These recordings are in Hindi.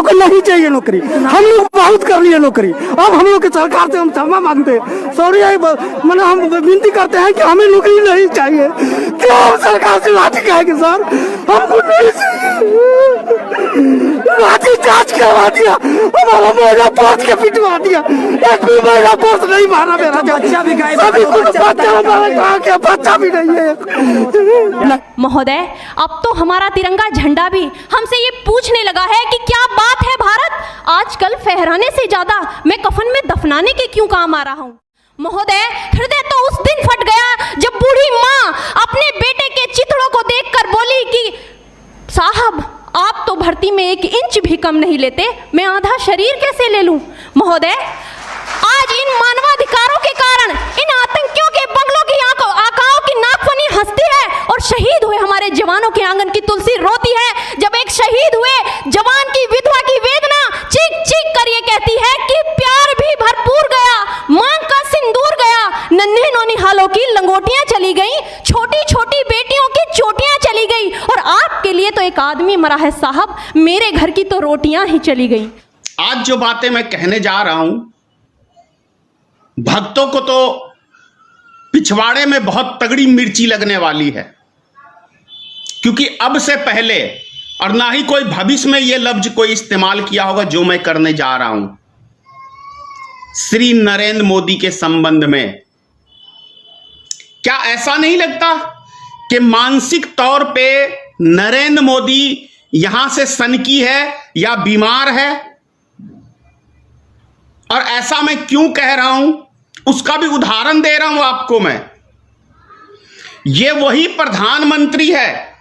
लोग को नहीं चाहिए नौकरी, हम लोग बहुत कर लिए नौकरी। अब हम लोग की सरकार से हम क्षमा मांगते हैं, सॉरी मैंने हम विनती करते हैं कि हमें नौकरी नहीं चाहिए। क्यों हम सरकार से लाठी खाएंगे सर, हमको नहीं चाहिए। लाठी चार्ज करवा दिया, हमारा महिला पोस्ट के पिटवा दिया, एक भी महिला पोस्ट नहीं मारा मेरा बच्चा भी गायब, बच्चा भी नहीं है। महोदय, अब तो हमारा तिरंगा झंडा भी हमसे ये पूछने लगा है कि क्या बात है भारत, आजकल फहराने से ज्यादा मैं कफन में दफनाने के क्यों काम आ रहा हूँ। महोदय, हृदय तो उस दिन फट गया जब बूढ़ी माँ अपने बेटे के चिथड़ों को देखकर बोली कि साहब आप तो भर्ती में 1 इंच भी कम नहीं लेते, मैं आधा शरीर कैसे ले लूं। महोदय, आज इन मानवाधिकारों के कारण इन आतंकियों के बंगलों की आकाओं की नाकफनी हंसती है और शहीद हुए हमारे जवानों के आंगन की तुलसी रोती है। जब एक शहीद हुए जवान की विधवा की वेदना चीख चीख कर ये कहती है कि प्यार भी भरपूर गया, मांग का सिंदूर गया, नन्हे नौनिहालों की लंगोटियां चली गई, छोटी छोटी बेटियों की चोटियां चली गई, और आपके लिए तो एक आदमी मरा है साहब, मेरे घर की तो रोटियां ही चली गई। आज जो बातें मैं कहने जा रहा हूं, भक्तों को तो पिछवाड़े में बहुत तगड़ी मिर्ची लगने वाली है, क्योंकि अब से पहले और ना ही कोई भविष्य में यह लफ्ज कोई इस्तेमाल किया होगा जो मैं करने जा रहा हूं श्री नरेंद्र मोदी के संबंध में। क्या ऐसा नहीं लगता कि मानसिक तौर पे नरेंद्र मोदी यहां से सनकी है या बीमार है? और ऐसा मैं क्यों कह रहा हूं उसका भी उदाहरण दे रहा हूं आपको मैं। ये वही प्रधानमंत्री है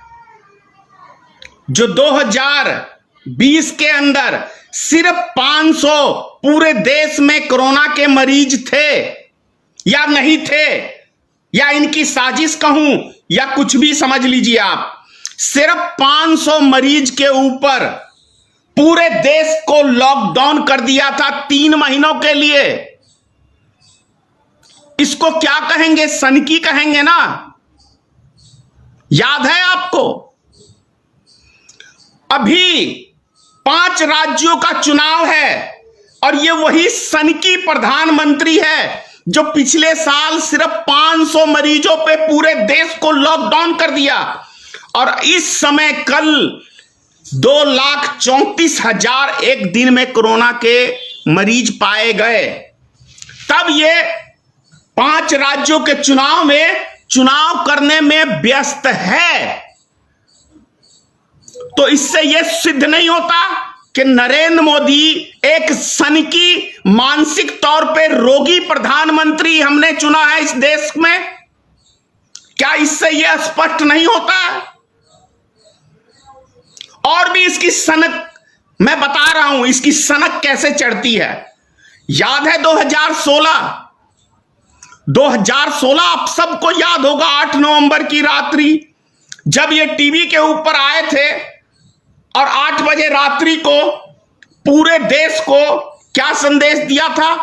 जो 2020 के अंदर सिर्फ 500 पूरे देश में कोरोना के मरीज थे या नहीं थे, या इनकी साजिश कहूं या कुछ भी समझ लीजिए आप, सिर्फ 500 मरीज के ऊपर पूरे देश को लॉकडाउन कर दिया था 3 महीनों के लिए। इसको क्या कहेंगे? सनकी कहेंगे ना। याद है आपको? अभी 5 राज्यों का चुनाव है और ये वही सनकी प्रधानमंत्री है जो पिछले साल सिर्फ 500 मरीजों पे पूरे देश को लॉकडाउन कर दिया, और इस समय कल 2,34,000 एक दिन में कोरोना के मरीज पाए गए। तब ये 5 राज्यों के चुनाव में चुनाव करने में व्यस्त है। तो इससे यह सिद्ध नहीं होता कि नरेंद्र मोदी एक सनकी मानसिक तौर पे रोगी प्रधानमंत्री हमने चुना है इस देश में? क्या इससे यह स्पष्ट नहीं होता? और भी इसकी सनक मैं बता रहा हूं, इसकी सनक कैसे चढ़ती है। याद है 2016 आप सबको याद होगा, 8 नवंबर की रात्रि जब ये टीवी के ऊपर आए थे और 8 बजे रात्रि को पूरे देश को क्या संदेश दिया था?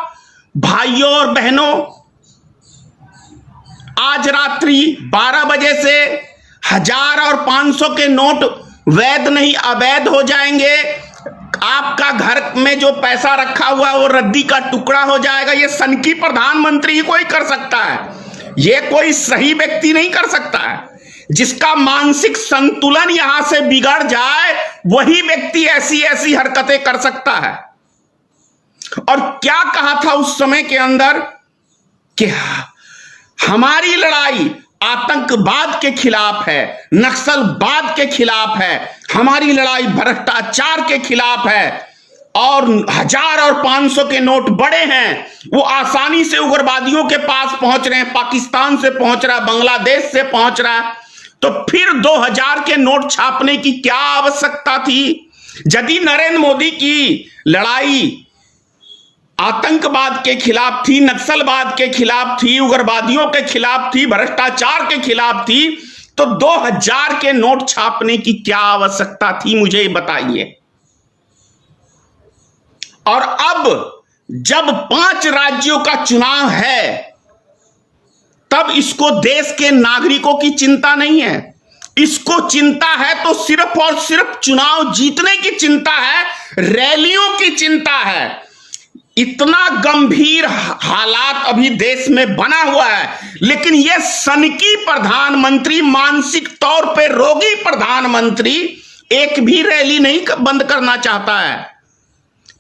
भाइयों और बहनों, आज रात्रि 12 बजे से 1000 और 500 के नोट वैध नहीं अवैध हो जाएंगे, आपका घर में जो पैसा रखा हुआ है वो रद्दी का टुकड़ा हो जाएगा। ये सनकी प्रधानमंत्री ही कोई कर सकता है, ये कोई सही व्यक्ति नहीं कर सकता है। जिसका मानसिक संतुलन यहां से बिगड़ जाए वही व्यक्ति ऐसी ऐसी हरकतें कर सकता है। और क्या कहा था उस समय के अंदर कि हमारी लड़ाई आतंकवाद के खिलाफ है, नक्सलवाद के खिलाफ है, हमारी लड़ाई भ्रष्टाचार के खिलाफ है, और 1000 और 500 के नोट बड़े हैं, वो आसानी से उग्रवादियों के पास पहुंच रहे हैं, पाकिस्तान से पहुंच रहा है, बांग्लादेश से पहुंच रहा है। तो फिर 2000 के नोट छापने की क्या आवश्यकता थी? यदि नरेंद्र मोदी की लड़ाई आतंकवाद के खिलाफ थी, नक्सलवाद के खिलाफ थी, उग्रवादियों के खिलाफ थी, भ्रष्टाचार के खिलाफ थी, तो 2000 के नोट छापने की क्या आवश्यकता थी, मुझे बताइए। और अब जब 5 राज्यों का चुनाव है तब इसको देश के नागरिकों की चिंता नहीं है, इसको चिंता है तो सिर्फ और सिर्फ चुनाव जीतने की चिंता है, रैलियों की चिंता है। इतना गंभीर हालात अभी देश में बना हुआ है, लेकिन यह सनकी प्रधानमंत्री, मानसिक तौर पे रोगी प्रधानमंत्री एक भी रैली नहीं बंद करना चाहता है।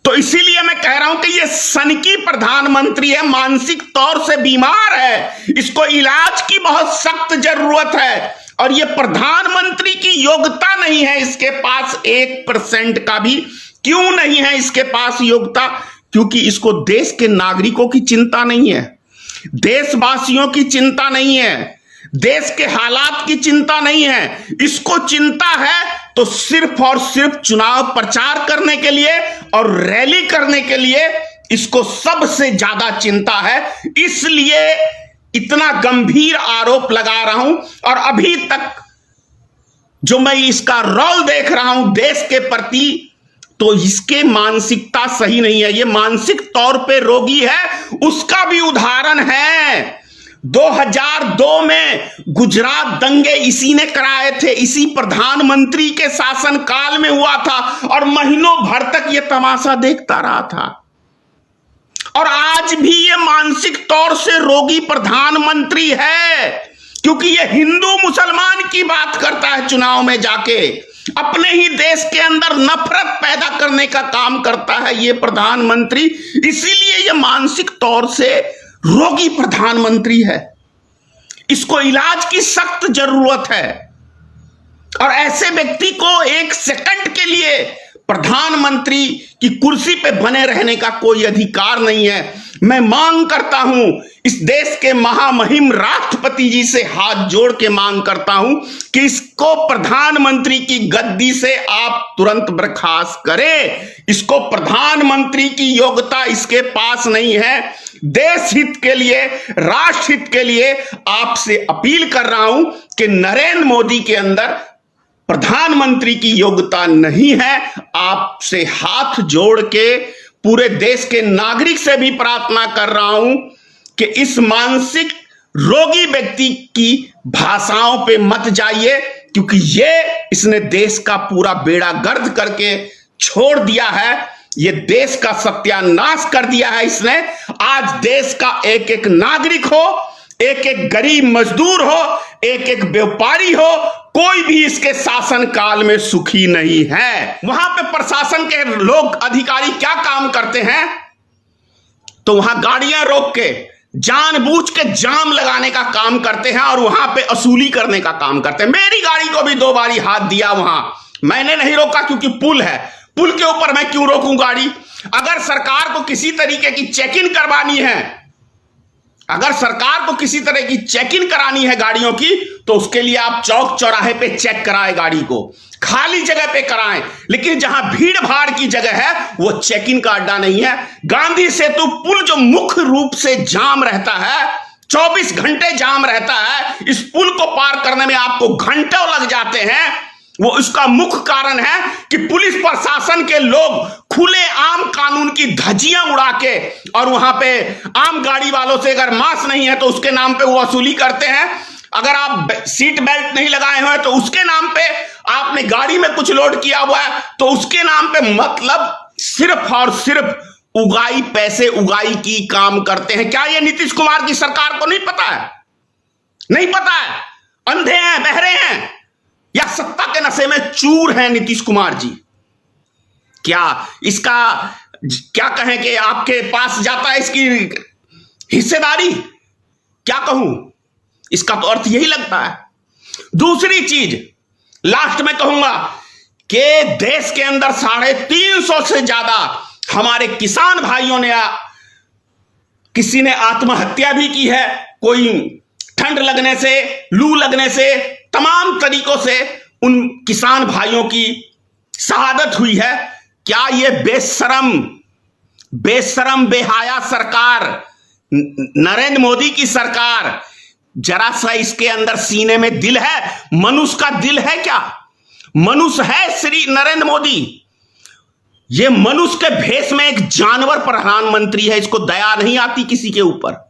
तो इसीलिए मैं कह रहा हूं कि यह सनकी प्रधानमंत्री है, मानसिक तौर से बीमार है, इसको इलाज की बहुत सख्त जरूरत है। और यह प्रधानमंत्री की योग्यता नहीं है इसके पास 1% का भी। क्यों नहीं है इसके पास योग्यता? क्योंकि इसको देश के नागरिकों की चिंता नहीं है, देशवासियों की चिंता नहीं है, देश के हालात की चिंता नहीं है। इसको चिंता है तो सिर्फ और सिर्फ चुनाव प्रचार करने के लिए और रैली करने के लिए इसको सबसे ज्यादा चिंता है। इसलिए इतना गंभीर आरोप लगा रहा हूं। और अभी तक जो मैं इसका रोल देख रहा हूं देश के प्रति, तो इसके मानसिकता सही नहीं है, ये मानसिक तौर पे रोगी है। उसका भी उदाहरण है, 2002 में गुजरात दंगे इसी ने कराए थे, इसी प्रधानमंत्री के शासन काल में हुआ था और महीनों भर तक ये तमाशा देखता रहा था। और आज भी ये मानसिक तौर से रोगी प्रधानमंत्री है, क्योंकि ये हिंदू मुसलमान की बात करता है चुनाव में जाके, अपने ही देश के अंदर नफरत पैदा करने का काम करता है ये प्रधानमंत्री। इसीलिए ये मानसिक तौर से रोगी प्रधानमंत्री है, इसको इलाज की सख्त जरूरत है। और ऐसे व्यक्ति को 1 सेकंड के लिए प्रधानमंत्री की कुर्सी पे बने रहने का कोई अधिकार नहीं है। मैं मांग करता हूं, इस देश के महामहिम राष्ट्रपति जी से हाथ जोड़ के मांग करता हूं कि इसको प्रधानमंत्री की गद्दी से आप तुरंत बर्खास्त करें। इसको प्रधानमंत्री की योग्यता इसके पास नहीं है। देश हित के लिए, राष्ट्र हित के लिए आपसे अपील कर रहा हूं कि नरेंद्र मोदी के अंदर प्रधानमंत्री की योग्यता नहीं है। आपसे हाथ जोड़ के पूरे देश के नागरिक से भी प्रार्थना कर रहा हूं कि इस मानसिक रोगी व्यक्ति की भाषाओं पे मत जाइए, क्योंकि इसने देश का पूरा बेड़ा गर्द करके छोड़ दिया है। ये देश का सत्यानाश कर दिया है इसने। आज देश का एक एक नागरिक हो, एक एक गरीब मजदूर हो, एक एक व्यापारी हो, कोई भी इसके शासन काल में सुखी नहीं है। वहां पे प्रशासन के लोग, अधिकारी क्या काम करते हैं? तो वहां गाड़ियां रोक के जानबूझ के जाम लगाने का काम करते हैं और वहां पे वसूली करने का काम करते हैं। मेरी गाड़ी को भी 2 बारी हाथ दिया वहां, मैंने नहीं रोका क्योंकि पुल है, पुल के ऊपर मैं क्यों रोकूं गाड़ी? अगर सरकार को किसी तरीके की चेकिंग करवानी है, अगर सरकार को किसी तरह की चेकिंग करानी है गाड़ियों की, तो उसके लिए आप चौक चौराहे पे चेक कराएं गाड़ी को, खाली जगह पे कराएं। लेकिन जहां भीड़ भाड़ की जगह है वो चेकिंग का अड्डा नहीं है। गांधी सेतु पुल जो मुख्य रूप से जाम रहता है, 24 घंटे जाम रहता है, इस पुल को पार करने में आपको घंटों लग जाते हैं। वो उसका मुख्य कारण है कि पुलिस प्रशासन के लोग खुले आम कानून की धज्जियां उड़ा के और वहां पे आम गाड़ी वालों से अगर मास्क नहीं है तो उसके नाम पे वो वसूली करते हैं। अगर आप सीट बेल्ट नहीं लगाए हुए तो उसके नाम पे, आपने गाड़ी में कुछ लोड किया हुआ है तो उसके नाम पे, मतलब सिर्फ और सिर्फ उगाई, पैसे उगाई की काम करते हैं। क्या ये नीतीश कुमार की सरकार को नहीं पता है? नहीं पता है? अंधे हैं, बहरे हैं, या सत्ता के नशे में चूर हैं नीतीश कुमार जी? क्या इसका क्या कहें कि आपके पास जाता है इसकी हिस्सेदारी? क्या कहूं, इसका तो अर्थ यही लगता है। दूसरी चीज लास्ट में कहूंगा कि देश के अंदर 350 से ज्यादा हमारे किसान भाइयों ने, किसी ने आत्महत्या भी की है, कोई ठंड लगने से, लू लगने से, तमाम तरीकों से उन किसान भाइयों की शहादत हुई है। क्या ये बेशरम बेहाया सरकार, नरेंद्र मोदी की सरकार, जरा सा इसके अंदर सीने में दिल है? मनुष्य का दिल है क्या? मनुष्य है श्री नरेंद्र मोदी? ये मनुष्य के भेष में एक जानवर प्रधानमंत्री है, इसको दया नहीं आती किसी के ऊपर।